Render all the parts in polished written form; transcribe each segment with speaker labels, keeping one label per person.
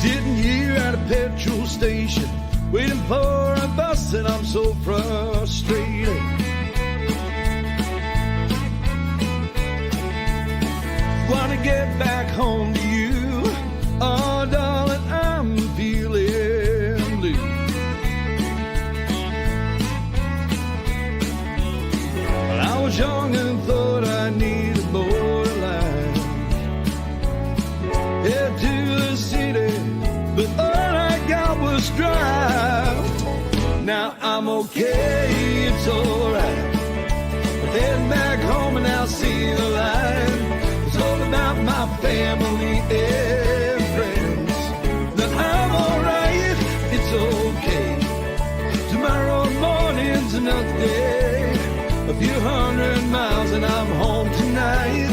Speaker 1: Sitting here at a petrol station, waiting for a bus, and I'm so frustrated. Wanna get back home to you, oh darling, I'm feeling blue. Well, I was young and thought I needed more life. Head to the city, but all I got was drive. Now I'm okay, it's alright. But heading back home and I'll see the light. It's all about my family and friends. Now I'm alright, it's okay. Tomorrow morning's another day. A few 100 miles and I'm home tonight.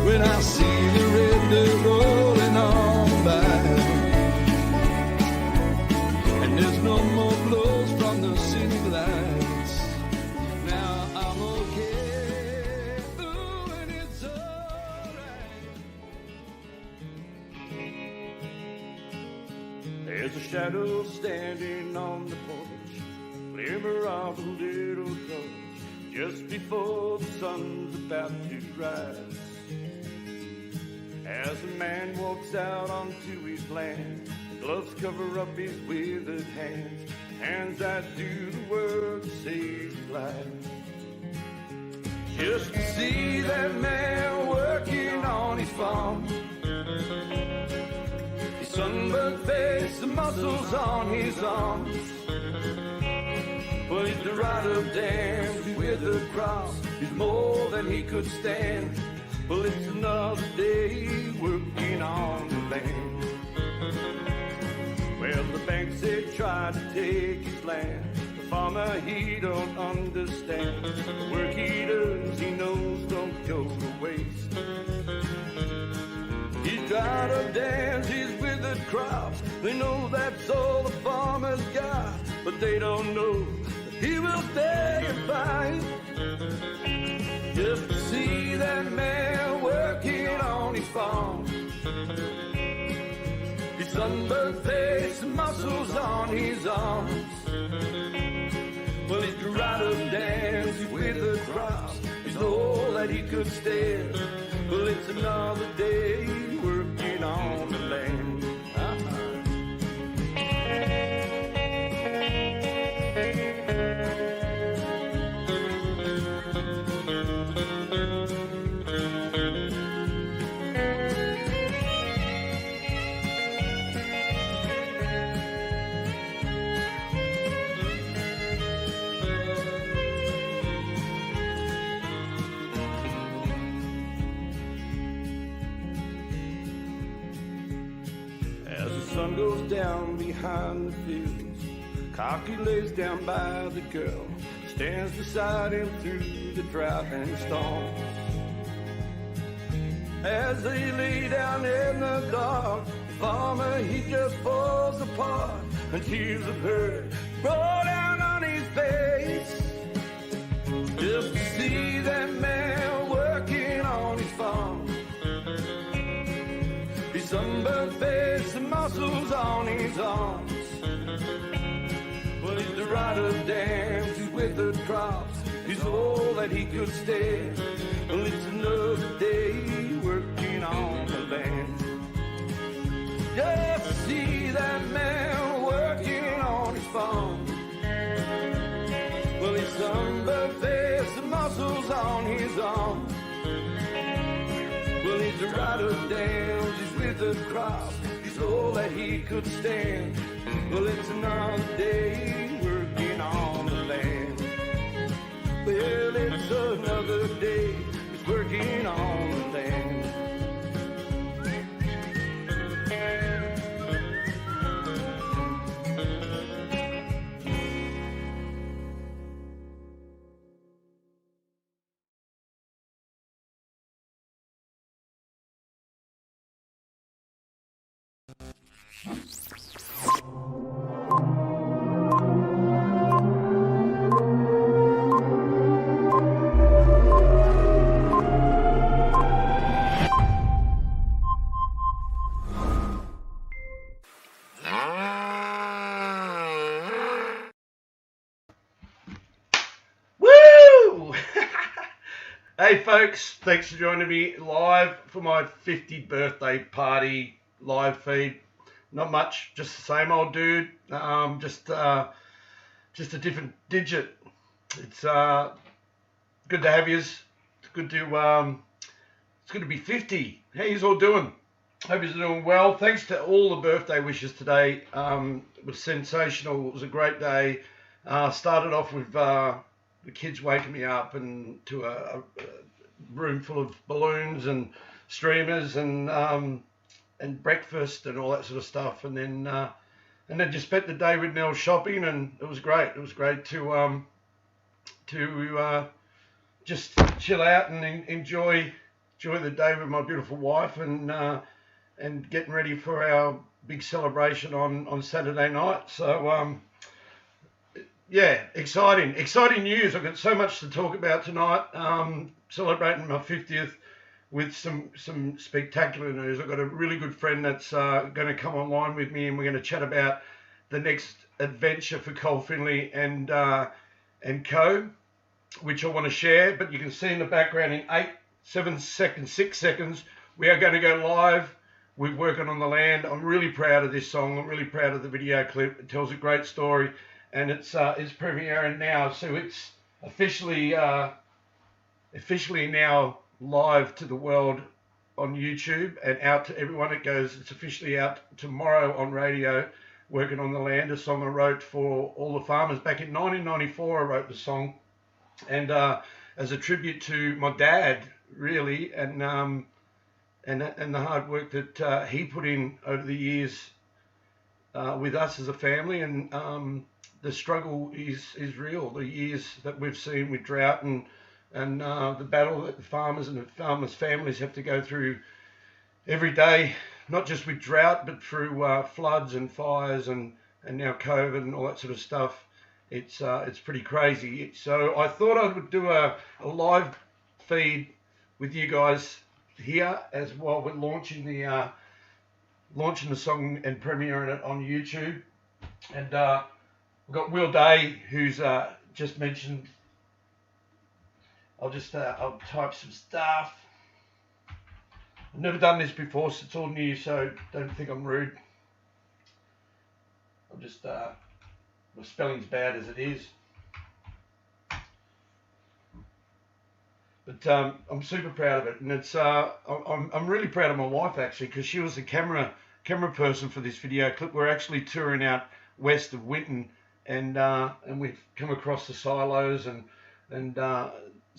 Speaker 1: When I see the red dirt rolling on by, and there's no more blows from the city lights. Now I'm okay, ooh, and it's alright. There's a shadow standing on the porch, glimmer of a little torch, just before the sun's about to rise. As a man walks out onto his land, the gloves cover up his withered hands, hands that do the work to save his life. Just to see that man working on his farm, his sunburned face, the muscles on his arms. Well, he's the right of dams, his withered cross is more than he could stand. Well, it's another day working on the land. Well, the banks, they tried to take his land. The farmer, he don't understand. The work he does, he knows don't go to waste. He's dried up dams, he's withered crops. They know that's all the farmer's got, but they don't know that he will stay and fight. Just to see that man working on his farm, his sunburned face and muscles on his arms. Well, he's dried up dams, he's withered crops, he's all that he could stand. Well, it's another day working on the land. Sun goes down behind the fields, Cocky lays down by the girl, stands beside him through the drought and storms. As they lay down in the dark, the farmer, he just falls apart, and tears of hurt roll down on his face. Just to see that man working on his farm, his sunburned face and muscles on his arms. Well, he's the right of dams, he's withered crops, he's all that he could stand. Well, it's another day working on the land. Just to see that man working on his farm. Well, his sunburned face and muscles on his arms. Well, he's the right of dams, he's withered crops, he's all that he could stand. Well, it's another day working on the land. Well, it's another day, he's working on the land.
Speaker 2: Hey folks, thanks for joining me live for my 50th birthday party live feed. Not much, just the same old dude, just a different digit. It's good to have yous. It's good to be 50. How yous all doing? Hope you're doing well. Thanks to all the birthday wishes today. It was sensational. It was a great day. Started off with the kids waking me up and to a room full of balloons and streamers and breakfast and all that sort of stuff, and then just spent the day with Nell shopping, and it was great. It was great to just chill out and enjoy the day with my beautiful wife, and getting ready for our big celebration on Saturday night. So yeah, exciting news. I've got so much to talk about tonight. Celebrating my 50th with some spectacular news. I've got a really good friend that's going to come online with me, and we're going to chat about the next adventure for Col Finley and co, which I want to share. But you can see in the background in 8, 7 seconds, 6 seconds, we are going to go live with Working on the Land. I'm really proud of this song. I'm really proud of the video clip. It tells a great story. And it's premiering now, so it's officially now live to the world on YouTube and out to everyone. It's officially out tomorrow on radio. Working on the Land, a song I wrote for all the farmers back in 1994. I wrote the song, and as a tribute to my dad, really, and the hard work that he put in over the years with us as a family, and the struggle is real. The years that we've seen with drought and the battle that the farmers and the farmers' families have to go through every day, not just with drought, but through floods and fires and now COVID and all that sort of stuff. It's pretty crazy. So I thought I would do a live feed with you guys here as while we're launching the song and premiering it on YouTube. And we've got Will Day, who's just mentioned. I'll type some stuff. I've never done this before, so it's all new, so don't think I'm rude. My spelling's bad as it is. But I'm super proud of it, and it's I'm really proud of my wife actually, because she was the camera person for this video clip. We're actually touring out west of Winton, and we've come across the silos and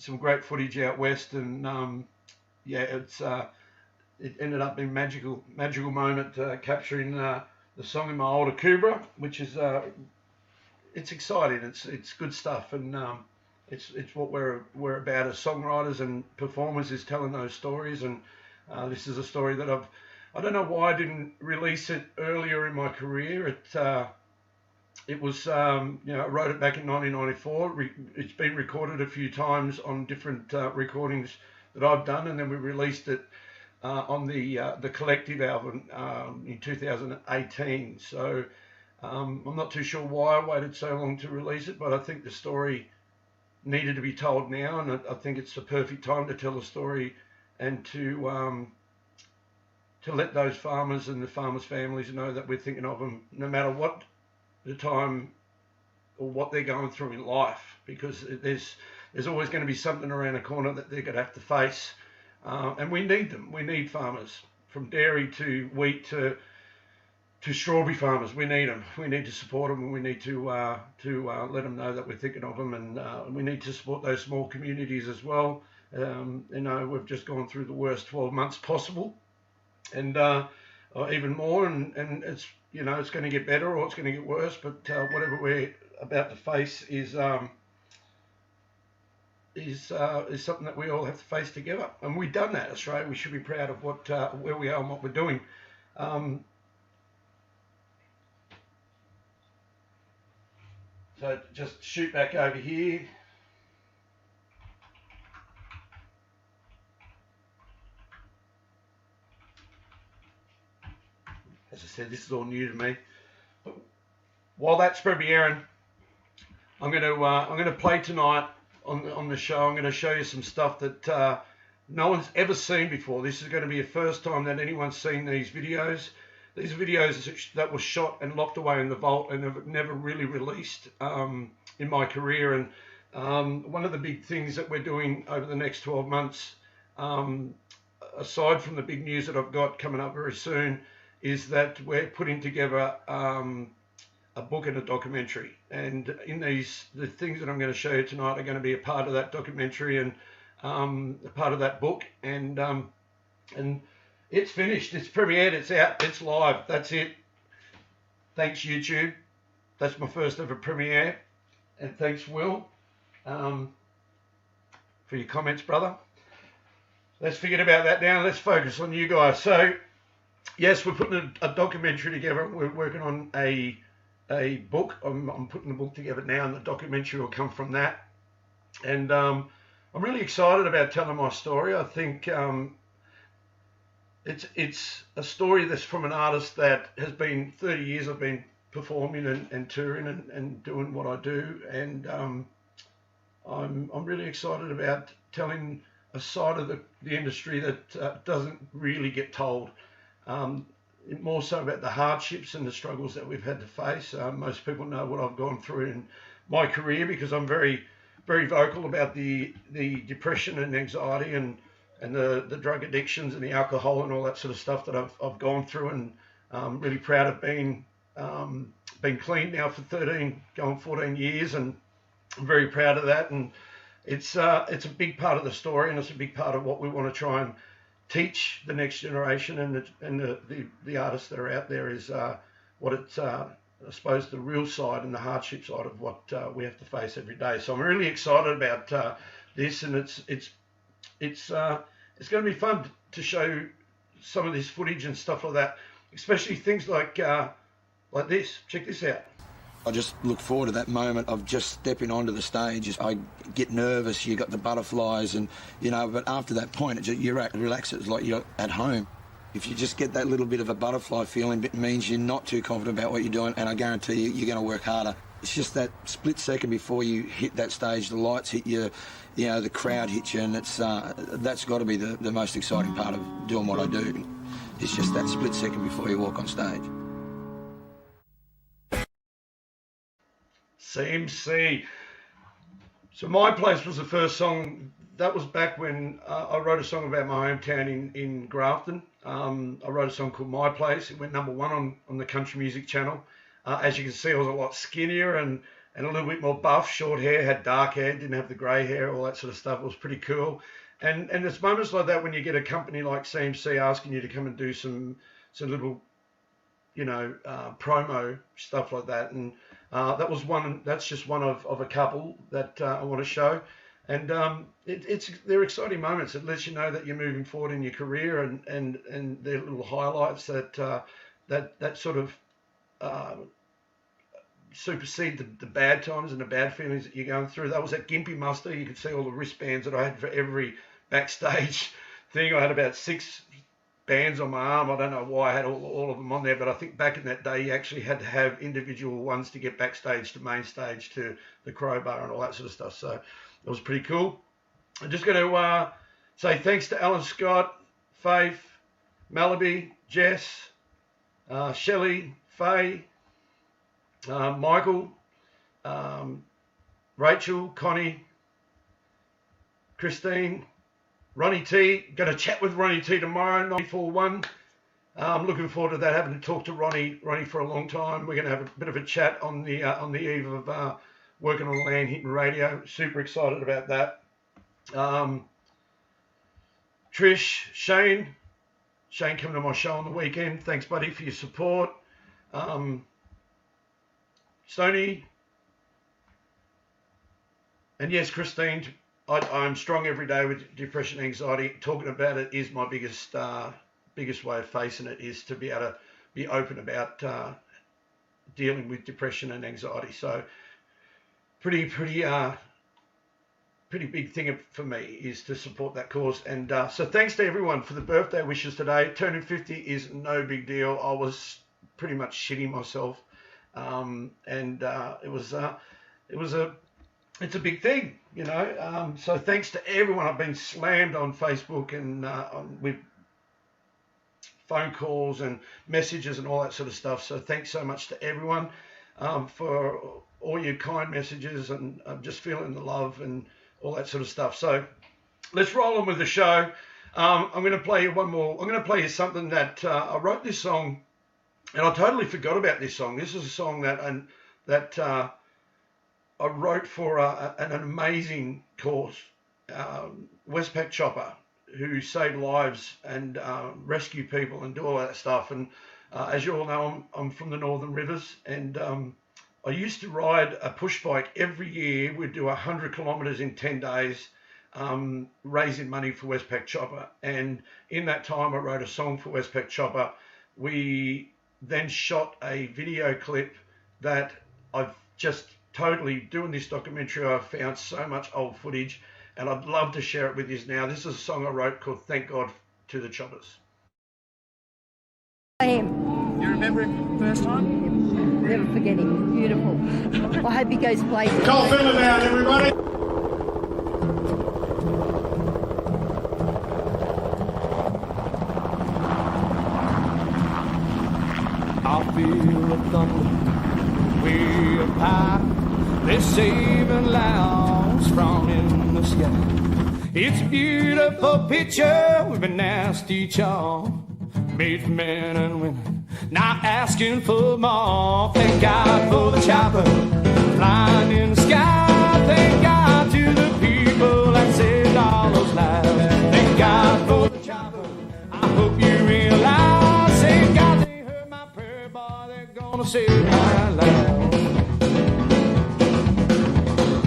Speaker 2: some great footage out west, and yeah, it ended up being magical moment capturing the song in my older Cobra, which is it's exciting. It's good stuff, and it's what we're about as songwriters and performers, is telling those stories. And this is a story that I don't know why I didn't release it earlier in my career. It was, I wrote it back in 1994. It's been recorded a few times on different recordings that I've done, and then we released it on the Collective album in 2018. So I'm not too sure why I waited so long to release it, but I think the story needed to be told now, and I think it's the perfect time to tell the story and to let those farmers and the farmers' families know that we're thinking of them no matter what the time or what they're going through in life, because there's always going to be something around the corner that they're going to have to face, and we need them. We need farmers, from dairy to wheat to strawberry farmers. We need them. We need to support them, and we need to let them know that we're thinking of them, and we need to support those small communities as well. We've just gone through the worst 12 months possible, and even more, and it's it's going to get better or it's going to get worse, but whatever we're about to face is something that we all have to face together, and we've done that. Australia, we should be proud of where we are and what we're doing. So just shoot back over here. As I said, this is all new to me. But while that's premiering, I'm going to play tonight on the show. I'm going to show you some stuff that no one's ever seen before. This is going to be the first time that anyone's seen these videos. These videos that were shot and locked away in the vault and have never really released in my career. And one of the big things that we're doing over the next 12 months, aside from the big news that I've got coming up very soon, is that we're putting together a book and a documentary. And in the things that I'm going to show you tonight are going to be a part of that documentary and a part of that book. And it's finished, it's premiered, it's out, it's live. That's it. Thanks, YouTube. That's my first ever premiere. And thanks, Will, for your comments, brother. Let's forget about that now. Let's focus on you guys. So, yes, we're putting a documentary together. We're working on a book. I'm putting the book together now, and the documentary will come from that. And I'm really excited about telling my story. I think it's a story that's from an artist that has been 30 years I've been performing and touring and doing what I do, and I'm really excited about telling a side of the industry that doesn't really get told. More so about the hardships and the struggles that we've had to face. Most people know what I've gone through in my career because I'm very, very vocal about the depression and anxiety and the drug addictions and the alcohol and all that sort of stuff that I've gone through, and I'm really proud of being clean now for 14 years, and I'm very proud of that. And it's a big part of the story, and it's a big part of what we want to try and teach the next generation and the artists that are out there is what it's I suppose the real side and the hardship side of what we have to face every day. So I'm really excited about this, and it's going to be fun to show some of this footage and stuff like that, especially things like this. Check this out.
Speaker 3: I just look forward to that moment of just stepping onto the stage. I get nervous, you got the butterflies, and but after that point, you're relaxed. It's like you're at home. If you just get that little bit of a butterfly feeling, it means you're not too confident about what you're doing, and I guarantee you're going to work harder. It's just that split second before you hit that stage, the lights hit you, the crowd hits you, and that's got to be the most exciting part of doing what I do. It's just that split second before you walk on stage.
Speaker 2: CMC. So My Place was the first song. That was back when I wrote a song about my hometown in Grafton. I wrote a song called My Place. It went #1 on the country music channel. As you can see, I was a lot skinnier and a little bit more buff, short hair, had dark hair, didn't have the grey hair, all that sort of stuff. It was pretty cool. And there's moments like that when you get a company like CMC asking you to come and do some little, promo stuff like that. And that was one. That's just one of a couple that I want to show. And they're exciting moments. It lets you know that you're moving forward in your career, and they're little highlights that sort of supersede the bad times and the bad feelings that you're going through. That was at Gympie Muster. You could see all the wristbands that I had for every backstage thing. I had about 6 bands on my arm. I don't know why I had all of them on there, but I think back in that day you actually had to have individual ones to get backstage to main stage to the crowbar and all that sort of stuff. So it was pretty cool. I'm just going to say thanks to Alan Scott, Faith, Malaby, Jess, Shelley, Faye, Michael, Rachel, Connie, Christine, Ronnie T. Going to chat with Ronnie T tomorrow, 941. I'm looking forward to that, having to talk to Ronnie for a long time. We're going to have a bit of a chat on the eve of working on Land Hitting Radio. Super excited about that. Trish, Shane coming to my show on the weekend. Thanks, buddy, for your support. Stoney, and yes, Christine, I'm strong every day with depression and anxiety. Talking about it is my biggest way of facing it, is to be able to be open about dealing with depression and anxiety. So pretty big thing for me is to support that cause. And so thanks to everyone for the birthday wishes today. Turning 50 is no big deal. I was pretty much shitting myself. And it was a it's a big thing, you know. So thanks to everyone. I've been slammed on Facebook and with phone calls and messages and all that sort of stuff. So thanks so much to everyone for all your kind messages, and I'm just feeling the love and all that sort of stuff. So let's roll on with the show. I'm going to play you one more. I'm going to play you something that I wrote this song, and I totally forgot about this song. This is a song that I wrote for an amazing cause, Westpac Chopper, who save lives and rescue people and do all that stuff. And as you all know, I'm from the Northern Rivers, and I used to ride a push bike every year. We'd do 100 kilometres in 10 days, raising money for Westpac Chopper. And in that time, I wrote a song for Westpac Chopper. We then shot a video clip that I've just totally, doing this documentary, I've found so much old footage, and I'd love to share it with you now. This is a song I wrote called Thank God to the Choppers.
Speaker 4: I am.
Speaker 5: You remember him first time?
Speaker 4: Never forget him. Beautiful. I hope he goes places.
Speaker 5: Col Finley down, everybody.
Speaker 1: I feel the thunder way up high. They're saving lives from in the sky. It's a beautiful picture we've been asked each all, made for men and women, not asking for more. Thank God for the chopper flying in the sky. Thank God to the people that saved all those lives. Thank God for the chopper. I hope you realize, thank God they heard my prayer, boy, they're gonna save my life.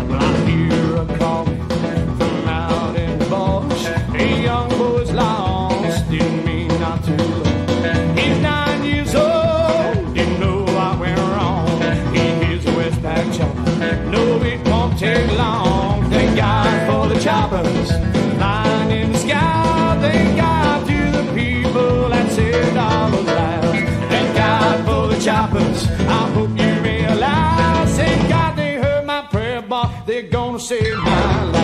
Speaker 1: Well, I hear a call from out in the bush. A young boy's lost, didn't mean not to look. He's 9 years old, didn't know what went wrong. He hears the Westpac chopper, no, it won't take long. Thank God for the choppers flying in the sky. Thank God to the people that saved all those lives. Thank God for the choppers. I hope you realize, thank God they heard my prayer, but they're gonna save my life.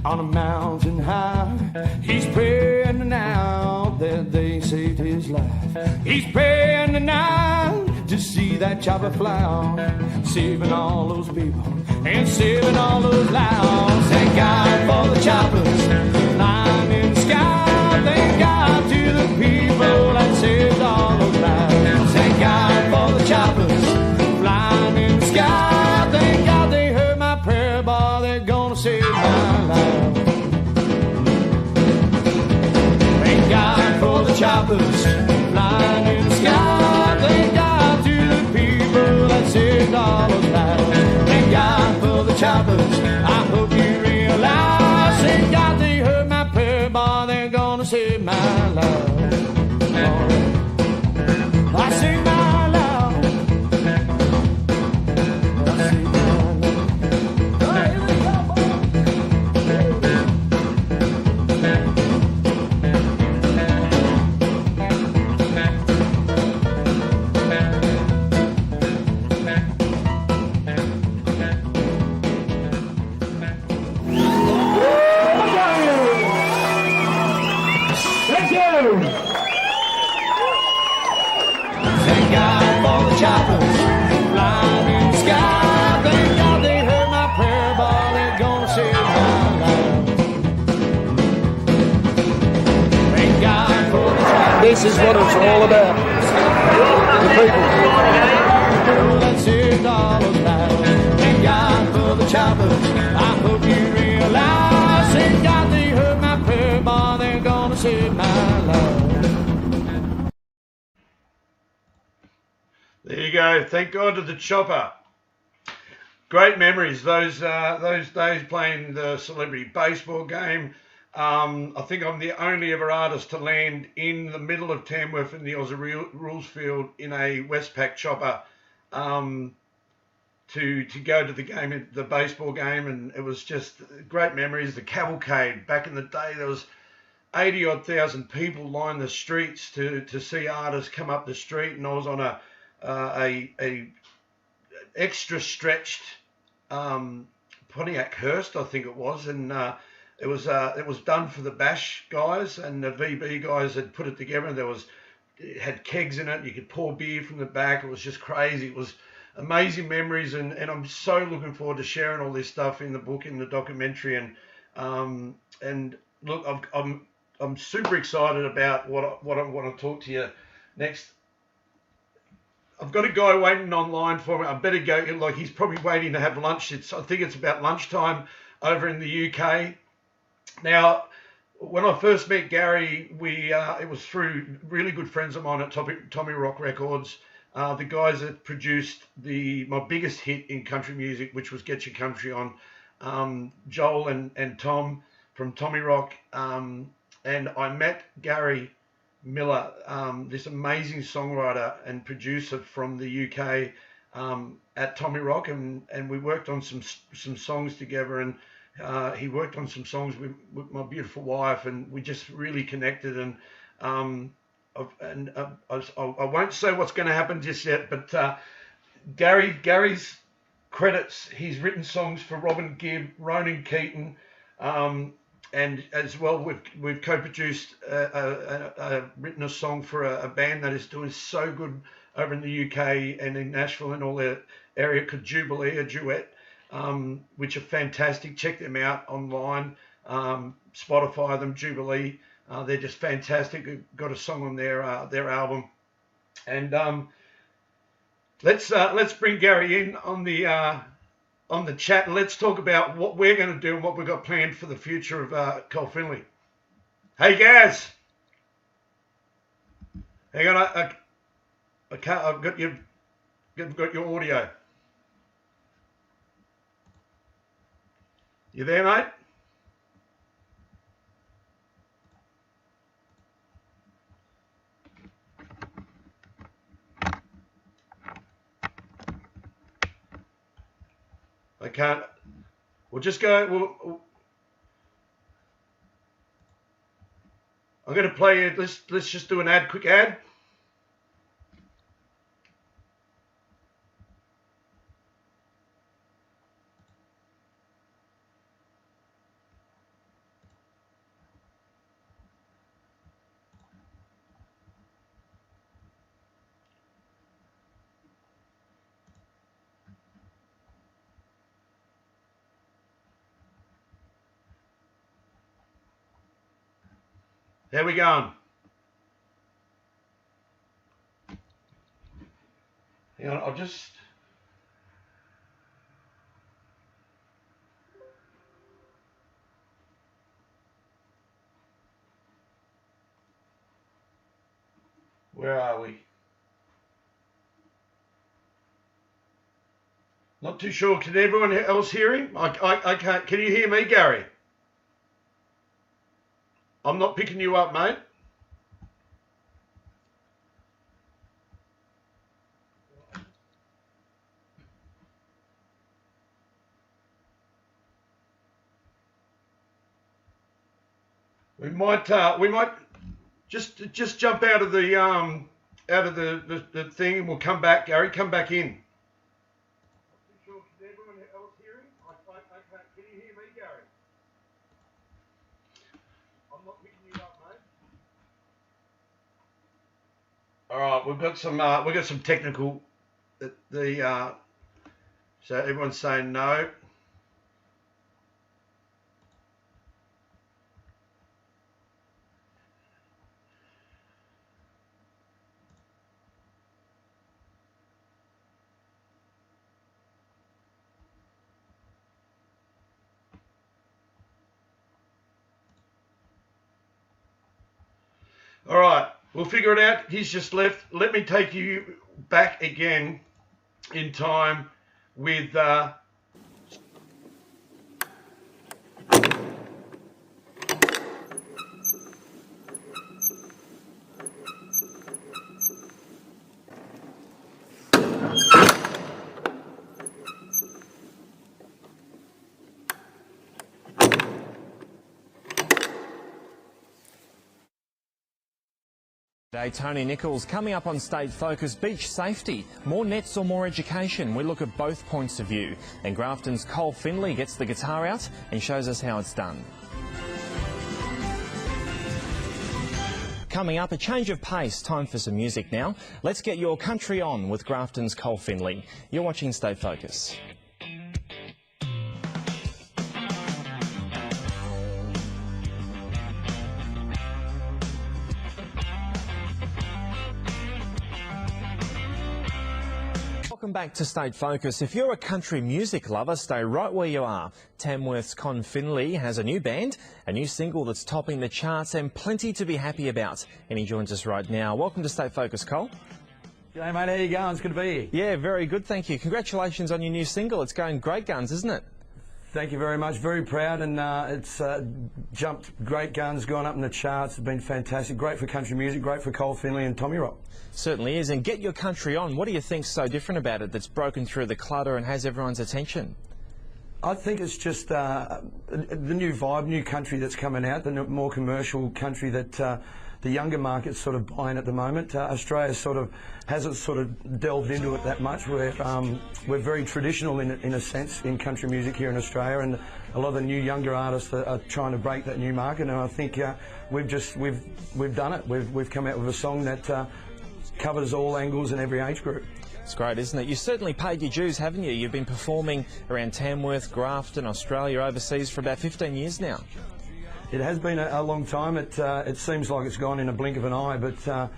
Speaker 1: On a mountain high, he's praying now that they saved his life. He's praying tonight to see that chopper fly on, saving all those people and saving all those lives. Thank God for the choppers flying in the sky. Thank God to the people that saved all those lives. Thank God for the choppers flying in the sky. Thank God they heard my prayer, boy, they're gonna save my life. Choppers flying in the sky. Thank God to the people that saved all those lives. Thank God for the choppers. I hope you realize, thank God they heard my prayer, boy, they're gonna save my life. I sing my life. I sing my life. Oh, here we go, boy.
Speaker 5: This is what it's all about. The people.
Speaker 1: Thank God for the choppers. I hope you realize, thank God they heard my prayer, boy, they're gonna save my life.
Speaker 2: There you go. Thank God to the chopper. Great memories. Those days playing the celebrity baseball game. I think I'm the only ever artist to land in the middle of Tamworth in the Aussie Rules field in a Westpac chopper to go to the game, the baseball game, and it was just great memories. The cavalcade back in the day, there was 80-odd thousand people lined the streets to see artists come up the street, and I was on a extra stretched Pontiac Hearst, I think it was, and it was done for the Bash guys, and the VB guys had put it together, and it had kegs in it. You could pour beer from the back. It was just crazy. It was amazing memories, and I'm so looking forward to sharing all this stuff in the book, in the documentary, and look, I'm super excited about what I want to talk to you next. I've got a guy waiting online for me. I better go. Like, he's probably waiting to have lunch. I think it's about lunchtime over in the UK. Now, when I first met Gary, it was through really good friends of mine at Tommy Rock Records. The guys that produced my biggest hit in country music, which was Get Your Country On, Joel and Tom from Tommy Rock. And I met Gary Miller, this amazing songwriter and producer from the UK, at Tommy Rock, and we worked on some songs together, and he worked on some songs with my beautiful wife, and we just really connected. And I won't say what's going to happen just yet, but Gary's credits, he's written songs for Robin Gibb, Ronan Keaton, and as well, we've co-produced, written a song for a band that is doing so good over in the UK and in Nashville and all that area called Jubilee, a duet, which are fantastic. Check them out online, Spotify them, Jubilee. They're just fantastic. We've got a song on their album, and let's bring Gary in on the chat, and let's talk about what we're going to do and what we've got planned for the future of Col Finley. Hey, Gaz. Hang on, I can't. I've got your audio. You there, mate? I can't. We'll just go. I'm going to play it. Let's just do an quick ad. There we go. Hang on, I'll just. Where are we? Not too sure. Can everyone else hear him? I can't. Can you hear me, Gary? I'm not picking you up, mate. We might just jump out of the thing, and we'll come back. Gary, come back in. Not too sure. Can everyone else hear him? I can't. Can you hear me, Gary? I'm not picking you up, mate. All right, we've got some technical. So everyone's saying no. All right, we'll figure it out. He's just left. Let me take you back again in time with
Speaker 6: Today, Tony Nichols coming up on State Focus, beach safety, more nets or more education. We look at both points of view. And Grafton's Col Finley gets the guitar out and shows us how it's done. Coming up, a change of pace. Time for some music now. Let's get your country on with Grafton's Col Finley. You're watching State Focus. Welcome back to State Focus. If you're a country music lover, stay right where you are. Tamworth's Col Finley has a new band, a new single that's topping the charts, and plenty to be happy about. And he joins us right now. Welcome to State Focus, Col.
Speaker 5: G'day mate, how you going? It's good to be here.
Speaker 6: Yeah, very good, thank you. Congratulations on your new single. It's going great guns, isn't it?
Speaker 5: Thank you very much. Very proud, and it's jumped great guns, gone up in the charts. It's been fantastic. Great for country music, great for Col Finley and Tommy Rock.
Speaker 6: Certainly is. And Get Your Country On, what do you think's so different about it that's broken through the clutter and has everyone's attention?
Speaker 5: I think it's just the new vibe, new country that's coming out, the more commercial country that the younger market's sort of buying at the moment. Australia sort of hasn't sort of delved into it that much. We're very traditional in a sense in country music here in Australia, and a lot of the new younger artists are trying to break that new market. And I think we've done it. We've come out with a song that covers all angles and every age group.
Speaker 6: It's great, isn't it? You certainly paid your dues, haven't you? You've been performing around Tamworth, Grafton, Australia, overseas for about 15 years now.
Speaker 5: It has been a long time. It seems like it's gone in a blink of an eye, but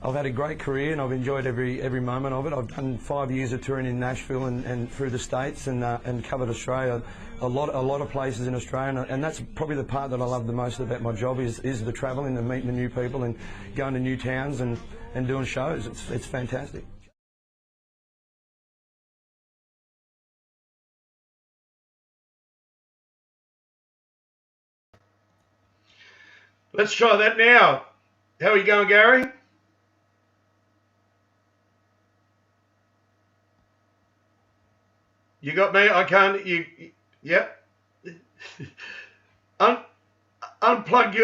Speaker 5: I've had a great career and I've enjoyed every moment of it. I've done 5 years of touring in Nashville and through the States and covered Australia, a lot of places in Australia, and that's probably the part that I love the most about my job is the travelling and meeting the new people and going to new towns and doing shows. It's fantastic.
Speaker 2: Let's try that now. How are you going, Gary? You got me? I can't. Yep. Unplug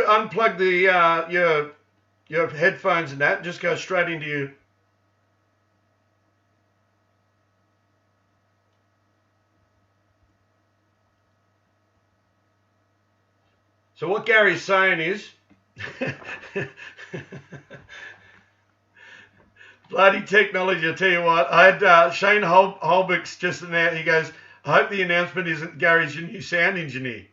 Speaker 2: your headphones and that. Just go straight into you. So what Gary's saying is, bloody technology, I tell you what. I had Shane Holbrook's just in there. He goes, I hope the announcement isn't Gary's your new sound engineer.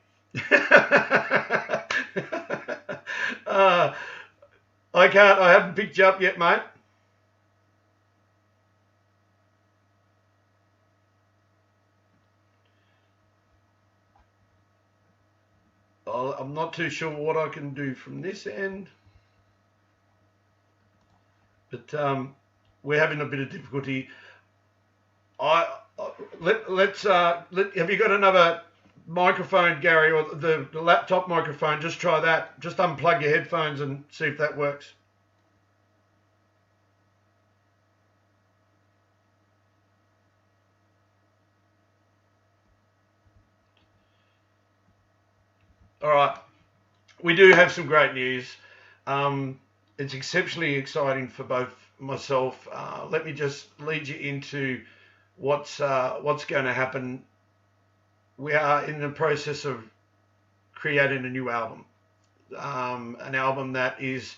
Speaker 2: I haven't picked you up yet, mate. I'm not too sure what I can do from this end, but we're having a bit of difficulty. Have you got another microphone, Gary, or the laptop microphone? Just try that. Just unplug your headphones and see if that works. All right, we do have some great news. It's exceptionally exciting for both myself. Let me just lead you into what's going to happen. We are in the process of creating a new album, an album that is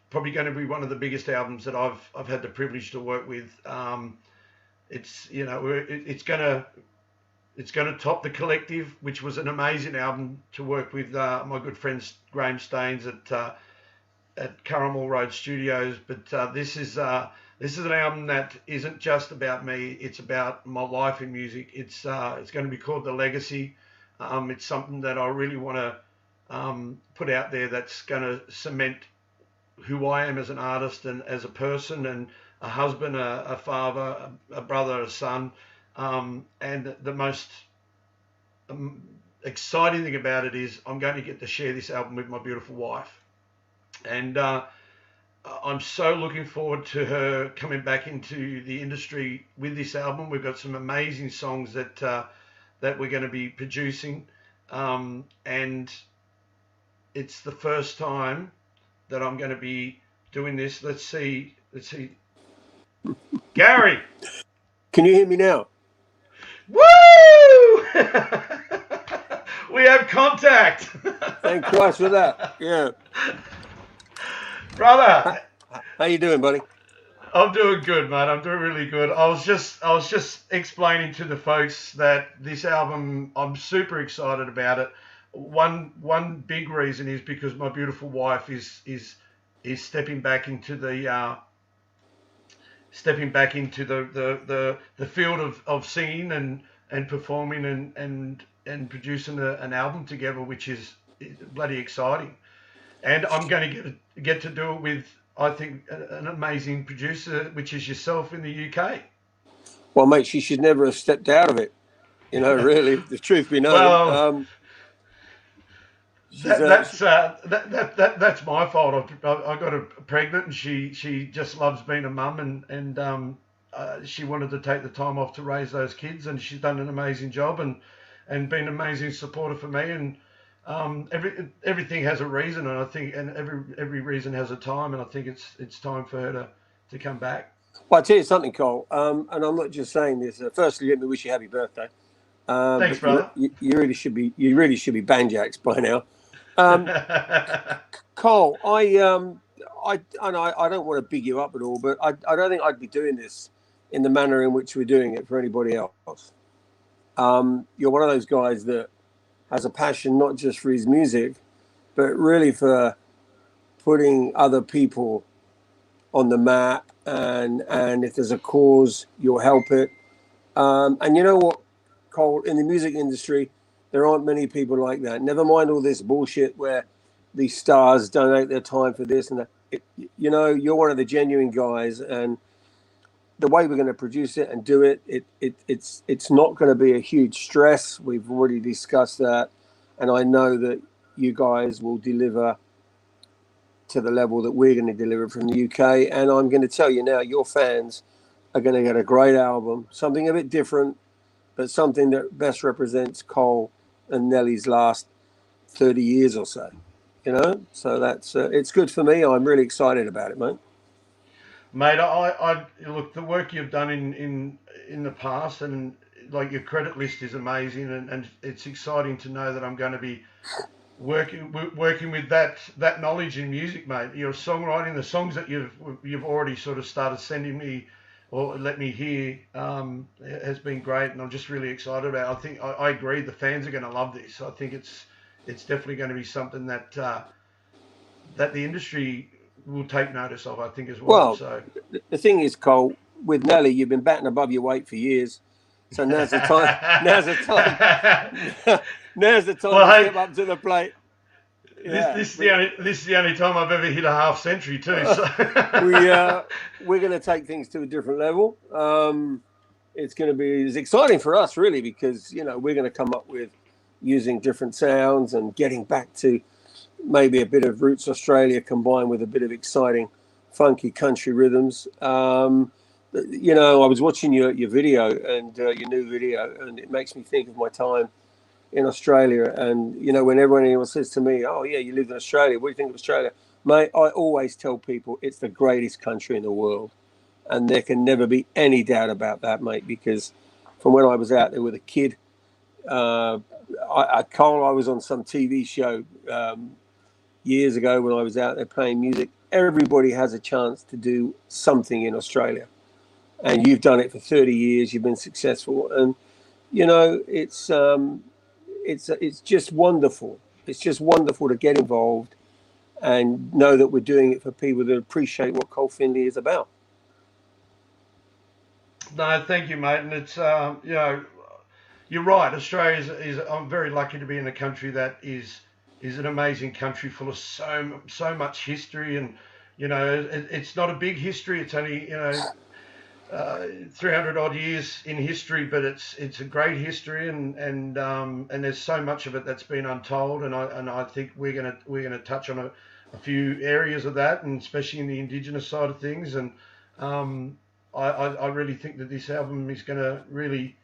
Speaker 2: probably going to be one of the biggest albums that I've had the privilege to work with. It's going to top The Collective, which was an amazing album to work with my good friend Graham Staines at Curramore Road Studios. But this is an album that isn't just about me. It's about my life in music. It's going to be called The Legacy. It's something that I really want to put out there that's going to cement who I am as an artist and as a person and a husband, a father, a brother, a son. And the most exciting thing about it is I'm going to get to share this album with my beautiful wife. And I'm so looking forward to her coming back into the industry with this album. We've got some amazing songs that we're going to be producing. And it's the first time that I'm going to be doing this. Let's see. Gary,
Speaker 7: Can you hear me now?
Speaker 2: woo! We have contact.
Speaker 7: Thank Christ for that. Yeah.
Speaker 2: Brother,
Speaker 7: How you doing, buddy?
Speaker 2: I'm doing good, mate. I'm doing really good. I was just explaining to the folks that this album, I'm super excited about it. One big reason is because my beautiful wife is stepping back into the field of singing and performing and producing an album together, which is bloody exciting. And I'm going to get to do it with, I think, an amazing producer, which is yourself in the UK.
Speaker 7: Well, mate, she should never have stepped out of it. You know, really, the truth be known.
Speaker 2: Well, that's my fault. I got her pregnant, and she just loves being a mum, and she wanted to take the time off to raise those kids, and she's done an amazing job and been an amazing supporter for me. And everything has a reason, and I think, and every reason has a time, and I think it's time for her to come back.
Speaker 7: Well, I'll tell you something, Cole, and I'm not just saying this. Firstly, let me wish you happy birthday.
Speaker 2: Thanks, brother.
Speaker 7: You really should be banjacks by now. Cole, I don't want to big you up at all, but I don't think I'd be doing this in the manner in which we're doing it for anybody else. You're one of those guys that has a passion not just for his music, but really for putting other people on the map, and if there's a cause, you'll help it. And you know what, Cole, in the music industry, there aren't many people like that. Never mind all this bullshit where these stars donate their time for this and that. You know, you're one of the genuine guys, and the way we're going to produce it and do it, it's not going to be a huge stress. We've already discussed that, and I know that you guys will deliver to the level that we're going to deliver from the UK. And I'm going to tell you now, your fans are going to get a great album, something a bit different, but something that best represents Cole and Nelly's last 30 years or so. You know, so that's it's good for me. I'm really excited about it, mate.
Speaker 2: Mate, I look, the work you've done in the past, and like your credit list is amazing, and it's exciting to know that I'm going to be working with that knowledge in music, mate. Your songwriting, the songs that you've already sort of started sending me or let me hear has been great, and I'm just really excited about it. I think I agree, the fans are going to love this. I think it's definitely going to be something that the industry will take notice of, I think, as well.
Speaker 7: Well,
Speaker 2: so
Speaker 7: the thing is, Cole, with Nelly, you've been batting above your weight for years. So now's the time. Now's the time. Now's the time to step up to the plate. Yeah.
Speaker 2: This is the only time I've ever hit a half century too. So.
Speaker 7: We're going to take things to a different level. It's going to be as exciting for us, really, because we're going to come up with using different sounds and getting back to maybe a bit of roots Australia combined with a bit of exciting, funky country rhythms. I was watching your video and your new video, and it makes me think of my time in Australia. And, whenever anyone says to me, oh, yeah, you lived in Australia, what do you think of Australia? Mate, I always tell people it's the greatest country in the world. And there can never be any doubt about that, mate, because from when I was out there with a kid, Cole, I was on some TV show years ago when I was out there playing music. Everybody has a chance to do something in Australia. And you've done it for 30 years. You've been successful. And, it's just wonderful. It's just wonderful to get involved and know that we're doing it for people that appreciate what Col Finley is about.
Speaker 2: No, thank you, mate. And it's, you're right. Australia is I'm very lucky to be in a country that is an amazing country full of so much history. And, it's not a big history. It's only, 300 odd years in history, but it's a great history, and there's so much of it that's been untold, and I think we're gonna touch on a few areas of that, and especially in the Indigenous side of things, and I really think that this album is going to really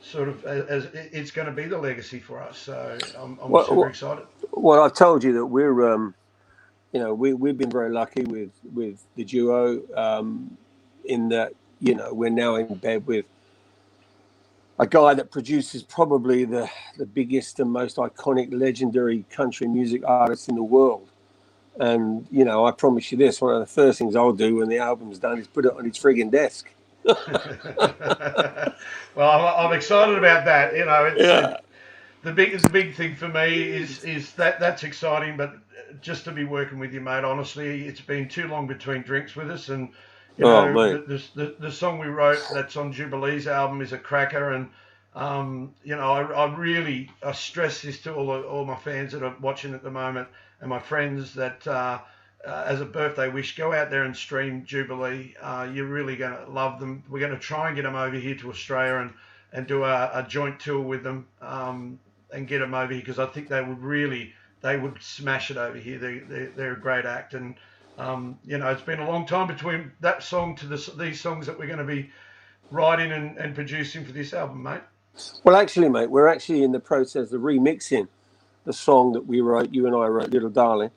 Speaker 2: sort of it's going to be the legacy for us. So I'm super excited.
Speaker 7: Well, I've told you that we're you know, we've been very lucky with the duo, in that, you know, we're now in bed with a guy that produces probably the biggest and most iconic, legendary country music artist in the world. And, you know, I promise you this, one of the first things I'll do when the album's done is put it on his frigging desk.
Speaker 2: Well, I'm excited about that. You know,
Speaker 7: Yeah.
Speaker 2: the big thing for me is that's exciting, but just to be working with you, mate. Honestly, it's been too long between drinks with us, and you
Speaker 7: Oh,
Speaker 2: know,
Speaker 7: mate.
Speaker 2: the song we wrote that's on Jubilee's album is a cracker, and you know, I stress this to all my fans that are watching at the moment and my friends that. As a birthday wish, go out there and stream Jubilee. You're really going to love them. We're going to try and get them over here to Australia and do a joint tour with them and get them over here, because I think they would smash it over here. They're a great act, and you know, it's been a long time between that song to these songs that we're going to be writing and producing for this album, mate.
Speaker 7: Well, actually, mate, we're actually in the process of remixing the song that we wrote, you and I wrote, Little Darling.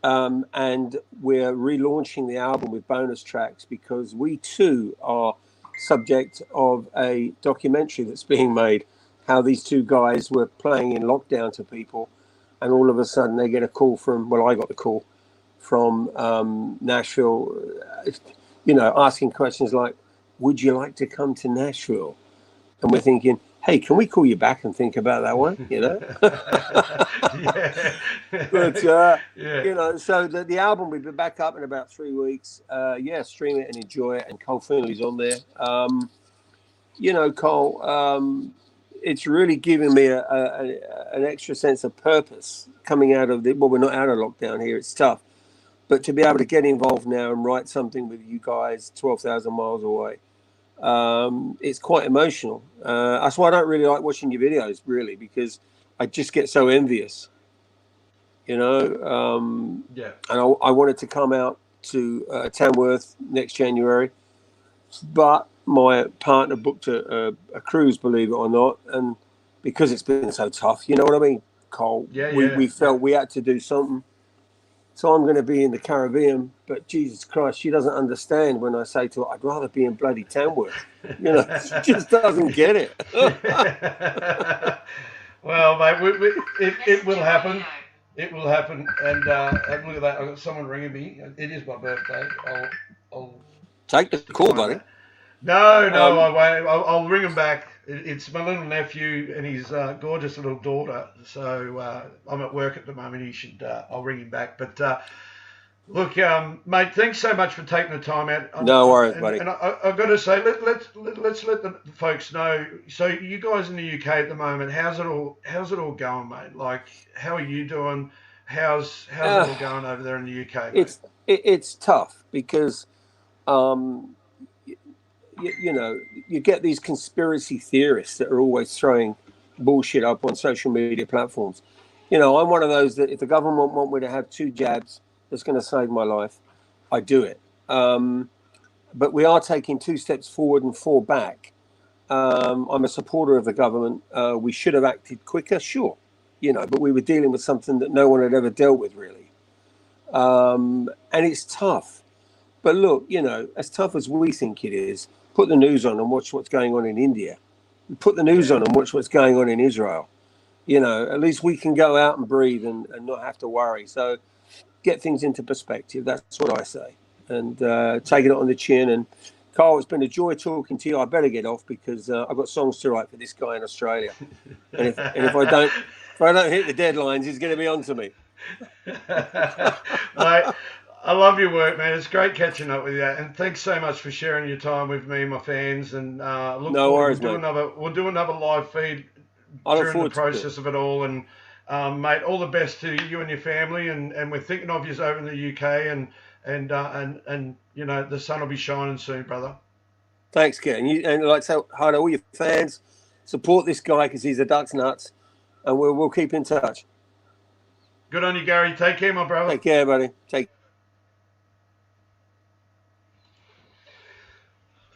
Speaker 7: And we're relaunching the album with bonus tracks because we too are subject of a documentary that's being made, how these two guys were playing in lockdown to people, and all of a sudden they get a call from, well, I got the call from Nashville, you know, asking questions like, would you like to come to Nashville? And we're thinking, hey, can we call you back and think about that one? You know?
Speaker 2: Yeah.
Speaker 7: But,
Speaker 2: Yeah.
Speaker 7: you know, so the album will be back up in about 3 weeks. Yeah, stream it and enjoy it. And Col Finley's on there. You know, Cole, it's really giving me an extra sense of purpose coming out of well, we're not out of lockdown here. It's tough. But to be able to get involved now and write something with you guys 12,000 miles away, it's quite emotional. That's why I don't really like watching your videos, really, because I just get so envious, you know.
Speaker 2: Yeah.
Speaker 7: And I wanted to come out to Tamworth next January, but my partner booked a cruise, believe it or not, and because it's been so tough, you know what I mean, Cole?
Speaker 2: Yeah,
Speaker 7: We felt we had to do something. So I'm going to be in the Caribbean, but Jesus Christ, she doesn't understand when I say to her, I'd rather be in bloody Tamworth. You know, she just doesn't get it.
Speaker 2: Well, mate, it will happen. It will happen. And look at that. I've got someone ringing me. It is my birthday. I'll
Speaker 7: Take the call, buddy.
Speaker 2: No, I won't. I'll ring him back. It's my little nephew and his gorgeous little daughter. So I'm at work at the moment. I'll ring him back. But look, mate, thanks so much for taking the time out.
Speaker 7: No worries, buddy.
Speaker 2: And I've got to say, let's let the folks know. So you guys in the UK at the moment, how's it all going, mate? Like, how are you doing? How's it all going over there in the UK? Mate?
Speaker 7: It's tough because. You know, you get these conspiracy theorists that are always throwing bullshit up on social media platforms. You know, I'm one of those that if the government want me to have 2 jabs that's going to save my life, I do it. But we are taking 2 steps forward and 4 back. I'm a supporter of the government. We should have acted quicker, sure. You know, but we were dealing with something that no one had ever dealt with, really. And it's tough. But look, you know, as tough as we think it is, put the news on and watch what's going on in India. Put the news on and watch what's going on in Israel. You know, at least we can go out and breathe and not have to worry. So get things into perspective. That's what I say. And taking it on the chin. And Carl, it's been a joy talking to you. I better get off because I've got songs to write for this guy in Australia. And if I don't hit the deadlines, he's going to be on to me.
Speaker 2: Mate, I love your work, man. It's great catching up with you, and thanks so much for sharing your time with me and my fans. And look,
Speaker 7: no worries,
Speaker 2: we'll do another live feed during the process of it all. And mate, all the best to you and your family. And we're thinking of you over in the UK. And you know, the sun will be shining soon, brother.
Speaker 7: Thanks, Ken. And like I say, hi to all your fans. Support this guy because he's a duck's nuts, and we'll keep in touch.
Speaker 2: Good on you, Gary. Take care, my brother.
Speaker 7: Take care, buddy.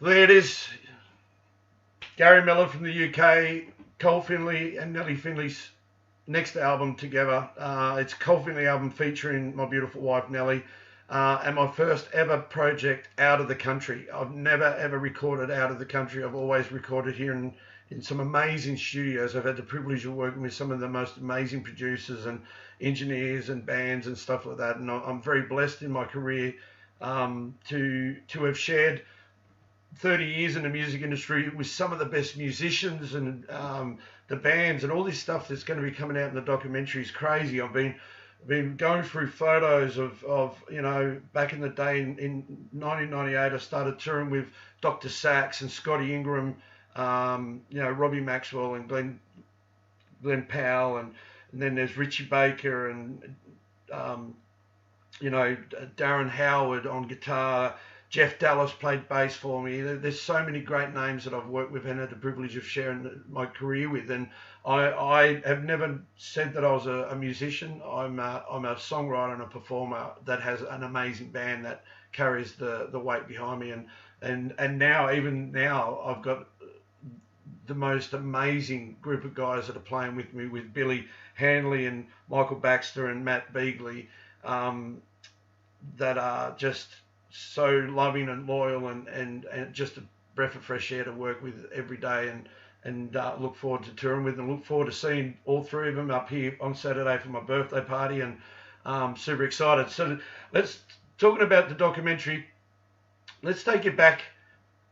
Speaker 2: There it is. Gary Miller from the UK, Col Finley and Nellie Finley's next album together. It's a Col Finley album featuring my beautiful wife Nellie, and my first ever project out of the country. I've never ever recorded out of the country. I've always recorded here in some amazing studios. I've had the privilege of working with some of the most amazing producers and engineers and bands and stuff like that. And I'm very blessed in my career to have shared 30 years in the music industry with some of the best musicians and the bands, and all this stuff that's going to be coming out in the documentary is crazy. I've been going through photos of you know, back in the day in 1998 I started touring with Dr. Sax and Scotty Ingram, you know, Robbie Maxwell and Glenn Powell, and then there's Richie Baker and you know, Darren Howard on guitar. Jeff Dallas played bass for me. There's so many great names that I've worked with and had the privilege of sharing my career with. And I have never said that I was a musician. I'm a songwriter and a performer that has an amazing band that carries the weight behind me. And now, even now, I've got the most amazing group of guys that are playing with me, with Billy Hanley and Michael Baxter and Matt Beagley, that are just so loving and loyal and just a breath of fresh air to work with every day, and look forward to touring with them. Look forward to seeing all three of them up here on Saturday for my birthday party, and super excited. So talking about the documentary, let's take it back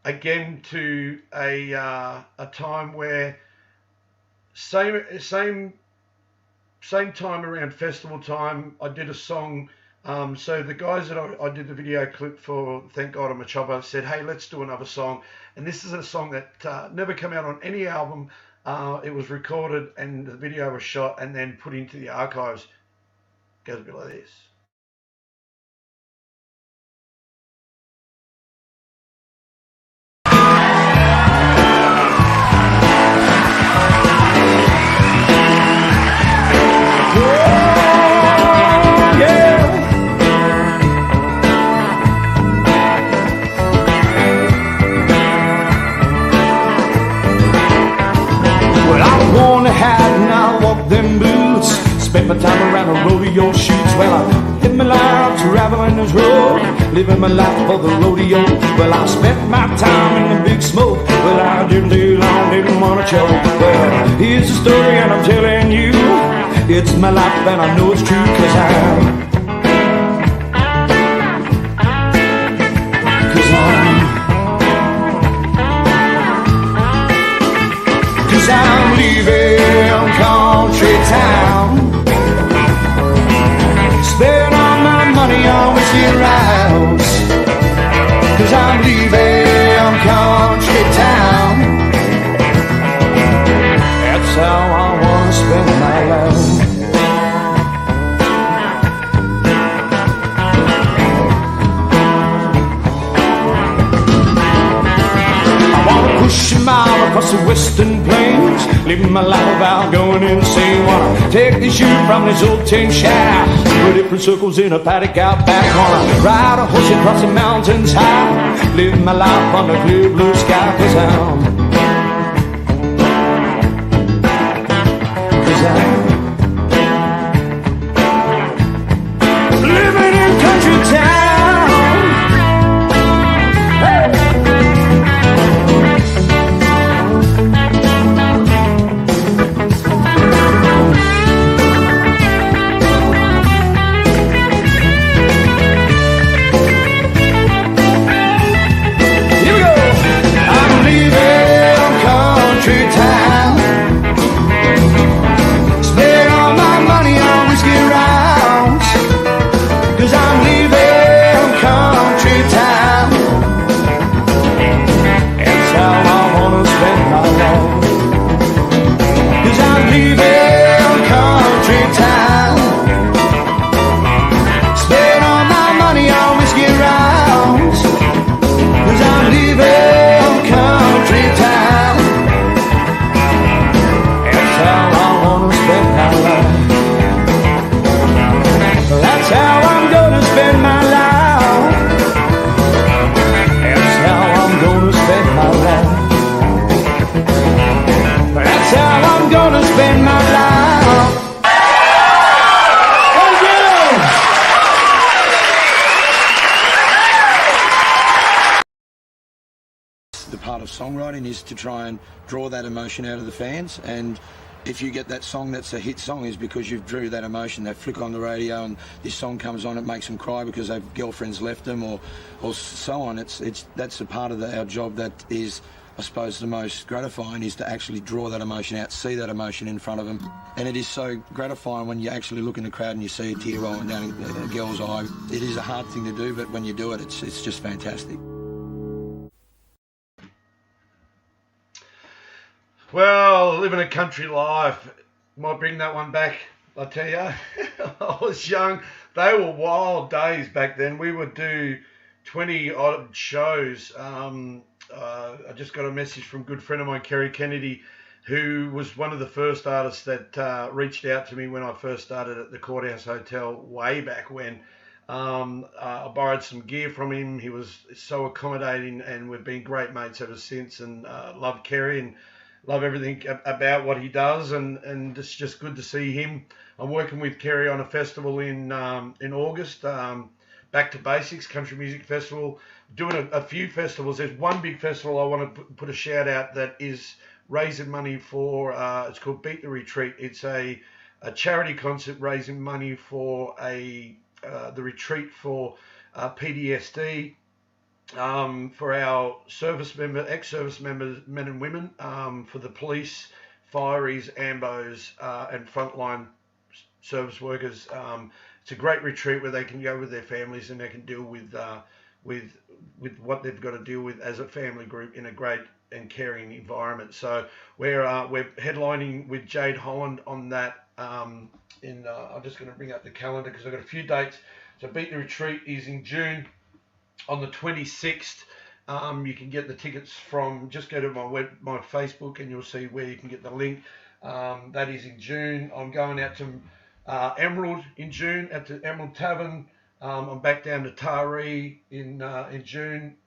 Speaker 2: again to a time where same time around festival time, I did a song. So the guys that I did the video clip for, Thank God I'm a Chopper, said, hey, let's do another song. And this is a song that never came out on any album. It was recorded and the video was shot and then put into the archives. It goes a bit like this.
Speaker 1: Spent my time around the rodeo shoots. Well, I lived my life traveling this road, living my life for the rodeo. Well, I spent my time in the big smoke. Well, I didn't do long, didn't want to choke. Well, here's the story and I'm telling you, it's my life and I know it's true, cause I'm leaving country town. Spend all my money on whiskey and rounds, cause I'm leaving country town. That's how I wanna spend my life. Push a mile across the western plains, living my life out going insane. Wanna take the shoe from this old tin shack, put it for circles in a paddock out back. Wanna ride a horse across the mountains high, live my life under clear blue sky. Cause I'm living in country town. Leaving
Speaker 3: part of songwriting is to try and draw that emotion out of the fans. And if you get that song that's a hit song, is because you've drew that emotion. They flick on the radio and this song comes on, it makes them cry because their girlfriend's left them, or so on. That's a part of our job that is, I suppose, the most gratifying, is to actually draw that emotion out, see that emotion in front of them. And it is so gratifying when you actually look in the crowd and you see a tear rolling down a girl's eye. It is a hard thing to do, but when you do it, it's just fantastic.
Speaker 2: Well, living a country life, might bring that one back, I tell you. I was young. They were wild days back then. We would do 20 odd shows. I just got a message from a good friend of mine, Kerry Kennedy, who was one of the first artists that reached out to me when I first started at the Courthouse Hotel way back when. I borrowed some gear from him. He was so accommodating, and we've been great mates ever since, and love Kerry and love everything about what he does, and it's just good to see him. I'm working with Kerry on a festival in August, Back to Basics Country Music Festival. Doing a few festivals. There's one big festival I want to put a shout out that is raising money for. It's called Beat the Retreat. It's a charity concert raising money for the retreat for PTSD. For our ex-service members, men and women, for the police, fireys, ambos, and frontline service workers. It's a great retreat where they can go with their families and they can deal with what they've got to deal with as a family group in a great and caring environment. So we're headlining with Jade Holland on that. I'm just going to bring up the calendar because I've got a few dates. So Beat the Retreat is in June. On the 26th, you can get the tickets from, just go to my Facebook and you'll see where you can get the link. That is in June. I'm going out to Emerald in June at the Emerald Tavern. I'm back down to Taree in June.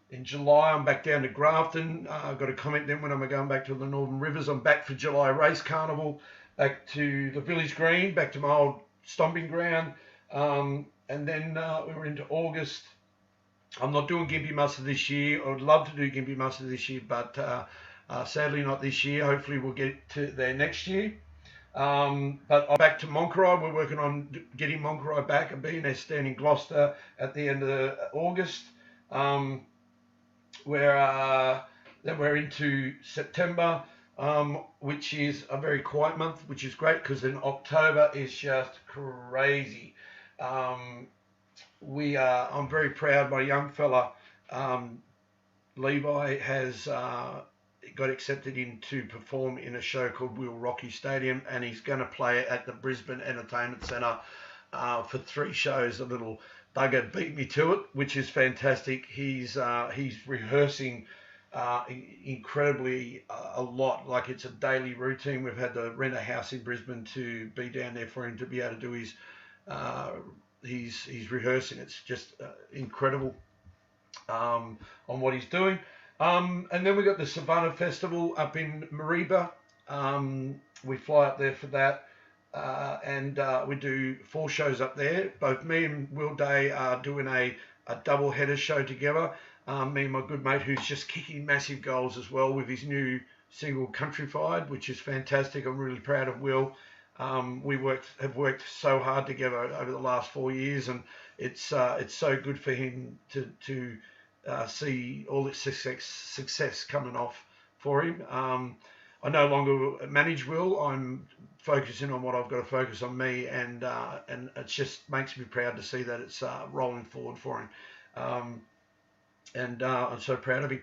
Speaker 2: In July, I'm back down to Grafton. I've got a comment then when I'm going back to the Northern Rivers. I'm back for July Race Carnival, back to the Village Green, back to my old stomping ground. And then we're into August. I'm not doing Gympie Muster this year. I would love to do Gympie Muster this year, but sadly not this year. Hopefully we'll get to there next year. But I'm back to Monkrai. We're working on getting Monkrai back and being there, stand in Gloucester at the end of August. Then we're into September, which is a very quiet month, which is great because in October is just crazy. I'm very proud. My young fella, Levi, has got accepted in to perform in a show called Will Rocky Stadium, and he's going to play at the Brisbane Entertainment Centre for 3 shows. A little bugger beat me to it, which is fantastic. He's rehearsing incredibly a lot. Like, it's a daily routine. We've had to rent a house in Brisbane to be down there for him to be able to do his he's rehearsing. It's just incredible on what he's doing. And then we got the Savannah Festival up in Mareeba. We fly up there for that, and we do 4 shows up there. Both me and Will Day are doing a double header show together. Me and my good mate, who's just kicking massive goals as well with his new single Countrified, which is fantastic. I'm really proud of Will. We have worked so hard together over the last 4 years, and it's so good for him to see all this success coming off for him. I no longer manage Will. I'm focusing on what I've got to focus on me, and it just makes me proud to see that it's rolling forward for him. And I'm so proud of him.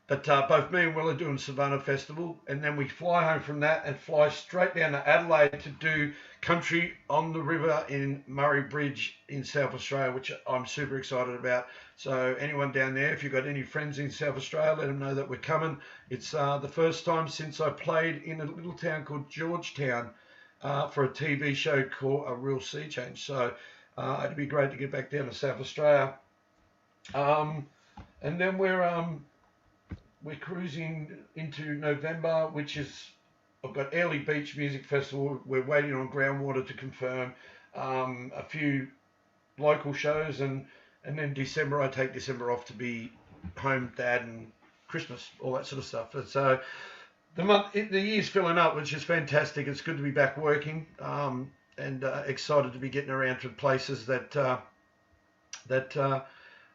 Speaker 2: But both me and Will are doing Savannah Festival, and then we fly home from that and fly straight down to Adelaide to do Country on the River in Murray Bridge in South Australia, which I'm super excited about. So anyone down there, if you've got any friends in South Australia, let them know that we're coming. It's the first time since I played in a little town called Georgetown for a TV show called A Real Sea Change. So it'd be great to get back down to South Australia. And then we're cruising into November, which is, I've got Airlie Beach Music Festival. We're waiting on Groundwater to confirm a few local shows, and then December, I take December off to be home dad and Christmas, all that sort of stuff. And so the year's filling up, which is fantastic. It's good to be back working, and excited to be getting around to places that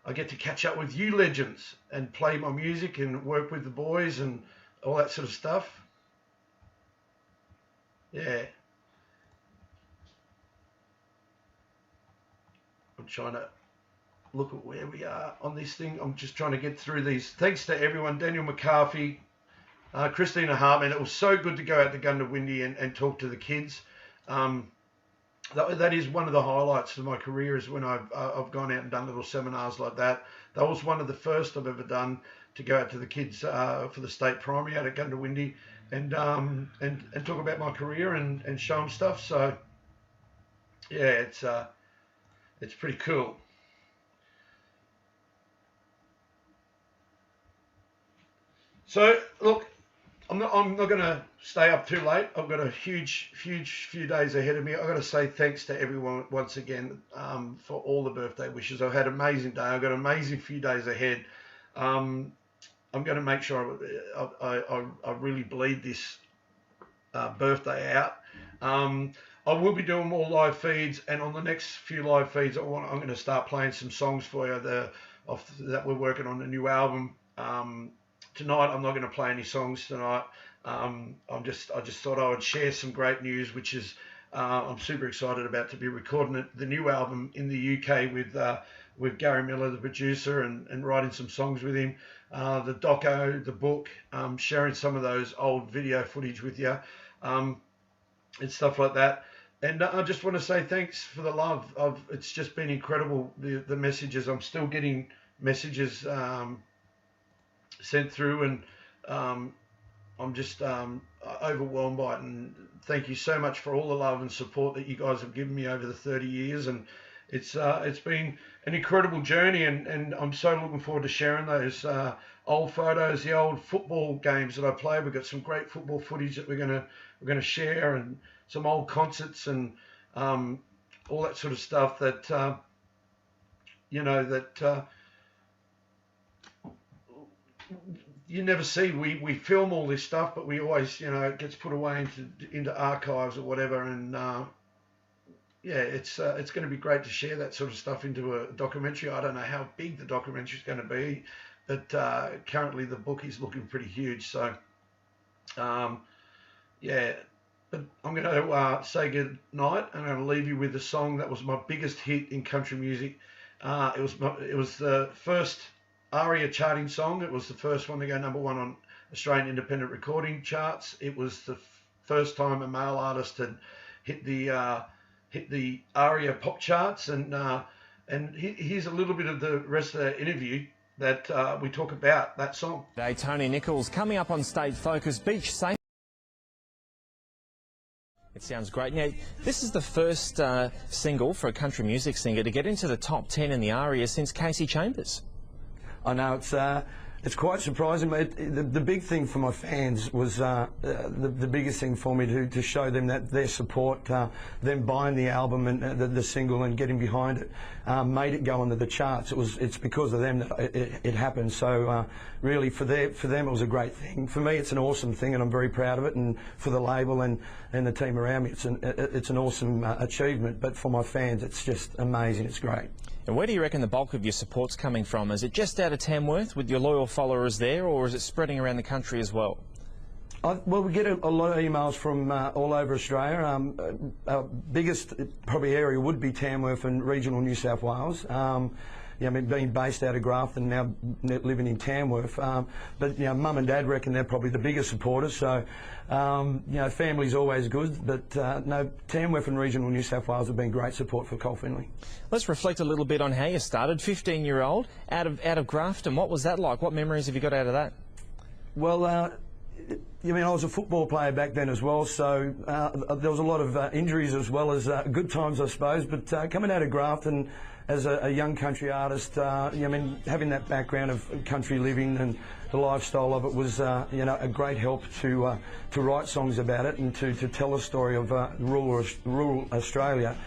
Speaker 2: I get to catch up with you legends and play my music and work with the boys and all that sort of stuff. Yeah. I'm trying to look at where we are on this thing. I'm just trying to get through these. Thanks to everyone. Daniel McCarthy, Christina Hartman. It was so good to go out to Gundawindi and talk to the kids. That is one of the highlights of my career, is when I've gone out and done little seminars like that. That was one of the first I've ever done, to go out to the kids for the state primary out at Gundawindi and talk about my career and show them stuff. So yeah, it's pretty cool. So look, I'm not going to stay up too late. I've got a huge few days ahead of me. I've got to say thanks to everyone once again for all the birthday wishes. I've had an amazing day. I've got an amazing few days ahead. I'm going to make sure I really bleed this birthday out. I will be doing more live feeds, and on the next few live feeds, I'm going to start playing some songs for you that we're working on the new album. Tonight, I'm not going to play any songs tonight. I just thought I would share some great news, which is I'm super excited about to be recording the new album in the UK with Gary Miller, the producer, and writing some songs with him. The doco, the book, sharing some of those old video footage with you, and stuff like that. And I just want to say thanks for the love. It's just been incredible, the messages. I'm still getting messages sent through, and I'm just overwhelmed by it. And thank you so much for all the love and support that you guys have given me over the 30 years. And it's been an incredible journey, and I'm so looking forward to sharing those old photos, the old football games that I played. We've got some great football footage that we're gonna share, and some old concerts and all that sort of stuff that you never see. We film all this stuff, but we always, it gets put away into archives or whatever. And yeah, it's going to be great to share that sort of stuff into a documentary. I don't know how big the documentary is going to be, but currently the book is looking pretty huge. So yeah, but I'm going to say good night. I'm going to leave you with a song that was my biggest hit in country music. It was the first ARIA charting song. It was the first one to go #1 on Australian independent recording charts. It was the first time a male artist had hit the ARIA pop charts. And here's a little bit of the rest of the interview that we talk about that song.
Speaker 6: Today, Tony Nichols coming up on State Focus. Beach Safe. It sounds great. Now, this is the first single for a country music singer to get into the top 10 in the ARIA since Casey Chambers.
Speaker 5: I know, it's quite surprising. The big thing for my fans was the biggest thing for me to show them that their support, them buying the album and the single and getting behind it, made it go onto the charts. It's because of them that it happened. So really, for them, it was a great thing. For me, it's an awesome thing, and I'm very proud of it. And for the label and the team around me, it's an awesome achievement. But for my fans, it's just amazing. It's great.
Speaker 6: And where do you reckon the bulk of your support's coming from? Is it just out of Tamworth with your loyal followers there, or is it spreading around the country as well?
Speaker 5: Well, we get a lot of emails from all over Australia. Our biggest probably area would be Tamworth and regional New South Wales. Being based out of Grafton, now living in Tamworth. But Mum and Dad reckon they're probably the biggest supporters. So family's always good. But no, Tamworth and regional New South Wales have been great support for Col Finley. Let's
Speaker 6: reflect a little bit on how you started. 15-year-old out of Grafton. What was that like? What memories have you got out of that?
Speaker 5: Well, I was a football player back then as well, so there was a lot of injuries as well as good times, I suppose. But coming out of Grafton as a young country artist, having that background of country living and the lifestyle of it was, a great help to write songs about it and to tell a story of rural Australia.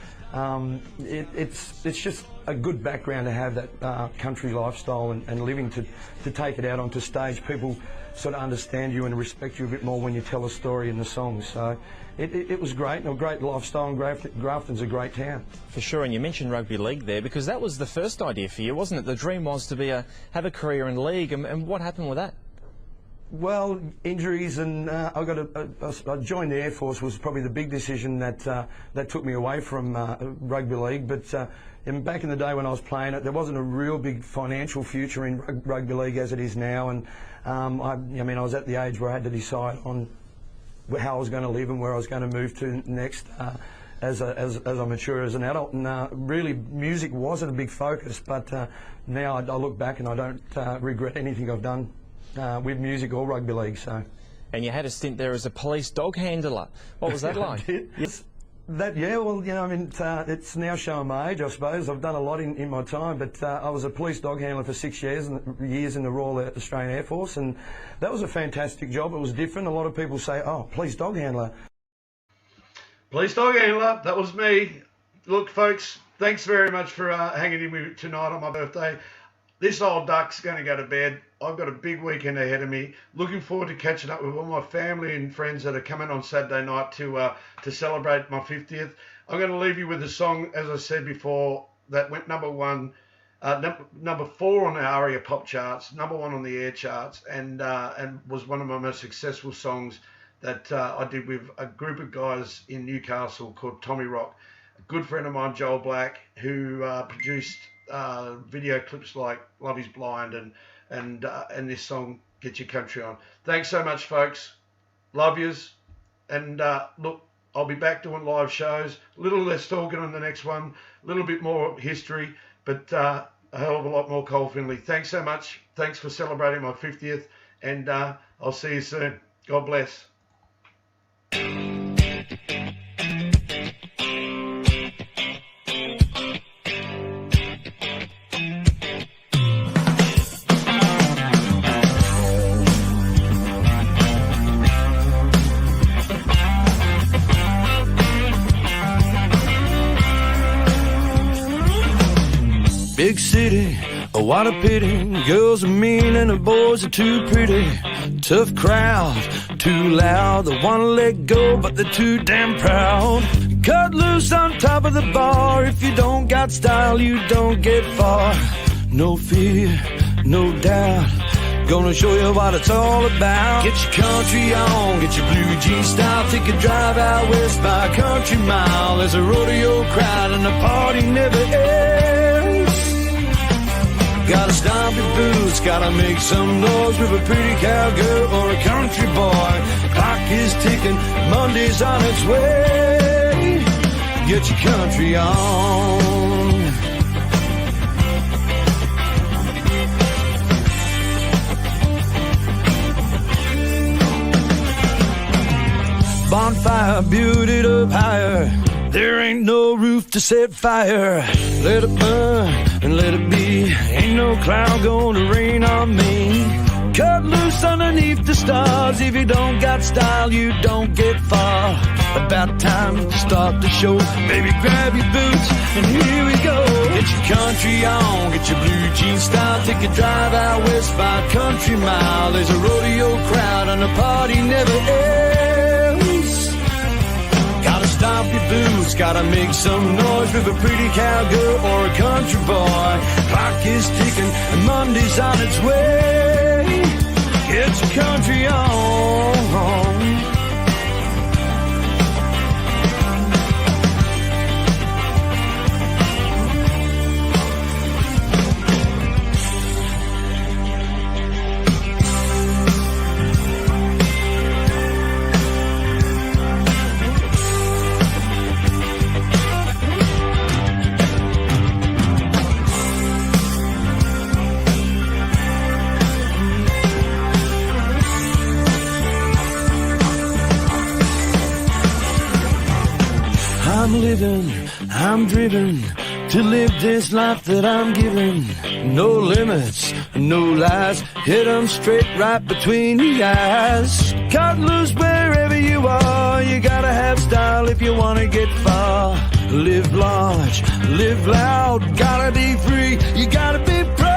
Speaker 5: it's just a good background to have that country lifestyle and living to take it out onto stage. People sort of understand you and respect you a bit more when you tell a story in the songs. So it was great, and a great lifestyle, and Grafton's a great town.
Speaker 6: For sure, and you mentioned rugby league there, because that was the first idea for you, wasn't it? The dream was to have a career in league, and what happened with that?
Speaker 5: Well, injuries, and I joined the Air Force was probably the big decision that took me away from rugby league. But back in the day when I was playing it, there wasn't a real big financial future in rugby league as it is now. And I was at the age where I had to decide on how I was going to live and where I was going to move to next as I mature as an adult. And really, music wasn't a big focus. But now I look back and I don't regret anything I've done with music or rugby league. So.
Speaker 6: And you had a stint there as a police dog handler. What was that like?
Speaker 5: Yes. Well, it's now showing my age, I suppose. I've done a lot in my time, but I was a police dog handler for 6 years in the Royal Australian Air Force, and that was a fantastic job. It was different. A lot of people say, oh, police dog handler.
Speaker 2: Police dog handler, that was me. Look, folks, thanks very much for hanging in with me tonight on my birthday. This old duck's going to go to bed. I've got a big weekend ahead of me. Looking forward to catching up with all my family and friends that are coming on Saturday night to celebrate my 50th. I'm going to leave you with a song, as I said before, that went number 4 on the ARIA pop charts, number 1 on the air charts, and was one of my most successful songs that I did with a group of guys in Newcastle called Tommy Rock. A good friend of mine, Joel Black, who produced video clips like Love Is Blind and this song, Get Your Country On. Thanks so much, folks. Love yous. And look, I'll be back doing live shows. A little less talking on the next one, a little bit more history, but a hell of a lot more Col Finley. Thanks so much. Thanks for celebrating my 50th, and I'll see you soon. God bless.
Speaker 1: Big city, oh what a pity. Girls are mean and the boys are too pretty. Tough crowd, too loud. They wanna let go but they're too damn proud. Cut loose on top of the bar. If you don't got style, you don't get far. No fear, no doubt. Gonna show you what it's all about. Get your country on, get your blue jean style. Take a drive out west by a country mile. There's a rodeo crowd and the party never ends. Gotta stomp your boots, gotta make some noise with a pretty cowgirl or a country boy. Clock is ticking, Monday's on its way. Get your country on. Bonfire, build it up higher. There ain't no roof to set fire. Let it burn and let it be. Ain't no cloud gonna rain on me. Cut loose underneath the stars. If you don't got style, you don't get far. About time to start the show. Baby, grab your boots and here we go. Get your country on, get your blue jean style. Take a drive out west by a country mile. There's a rodeo crowd and the party never ends. Gotta stomp your boots, gotta make some noise with a pretty cowgirl or a country boy. Clock is ticking and Monday's on its way. Get your country on. I'm living, I'm driven to live this life that I'm given. No limits, no lies, hit 'em straight right between the eyes. Cut loose wherever you are, you gotta have style if you wanna get far. Live large, live loud, gotta be free, you gotta be proud.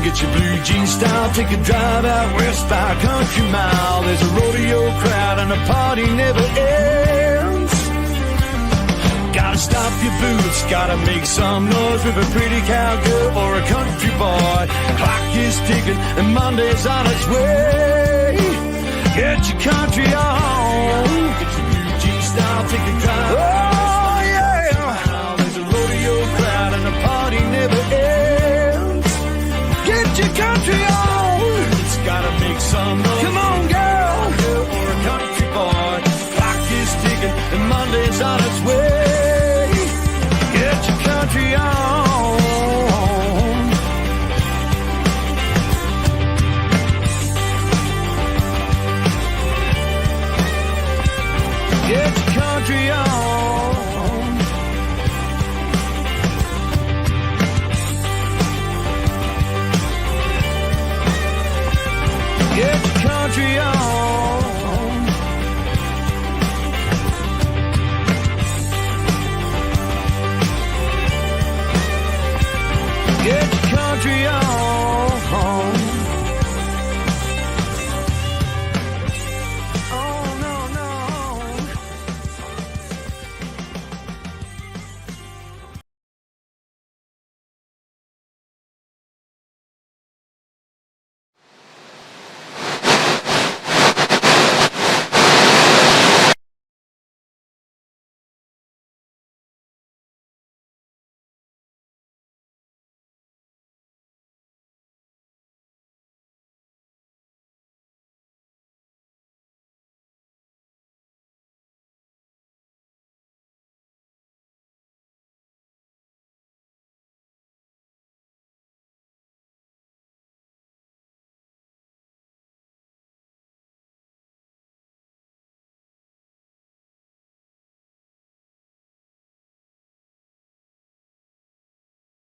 Speaker 1: Get your blue jean style, take a drive out west by a country mile. There's a rodeo crowd and the party never ends. Gotta stop your boots, gotta make some noise with a pretty cowgirl or a country boy. Clock is ticking and Monday's on its way. Get your country on. Get your blue jean style, take a drive out west by a country mile. There's a rodeo crowd and the party never ends. Get your country on. It's gotta make some noise. Come on, girl. Or a country boy. Clock is ticking and Monday's on its way. Get your country on. Get your country on. Get your country on.